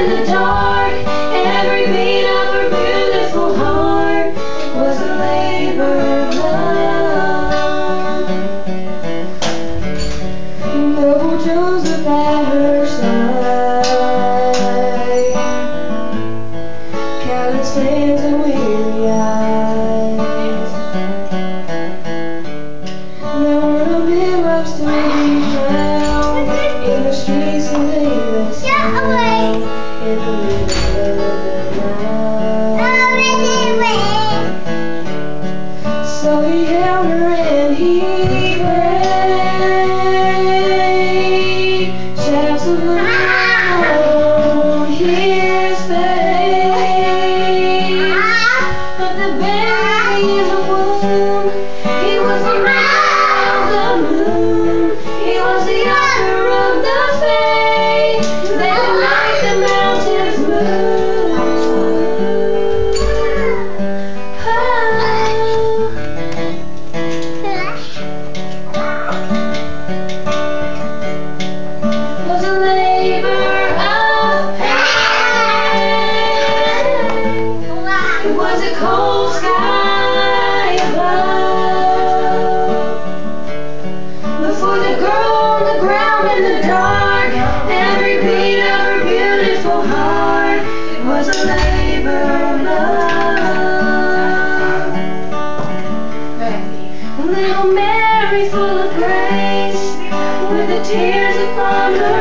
in the dark. Every beat of her beautiful heart was a labor of love. Noble Joseph at her side, countless hands and weary eyes. There were no mirrors to be found in the streets, and they that sound in the middle of the night. So he held her and he prayed, shafts of light on his face. But the baby in the womb, he was the rider of the moon. He was the author of the fate that could make the mountains move. Was a labor of pain. It was a cold sky above. But for the girl on the ground in the dark, every beat of her beautiful heart, it was a labor of love. Little Mary, full of grace, with the tears upon her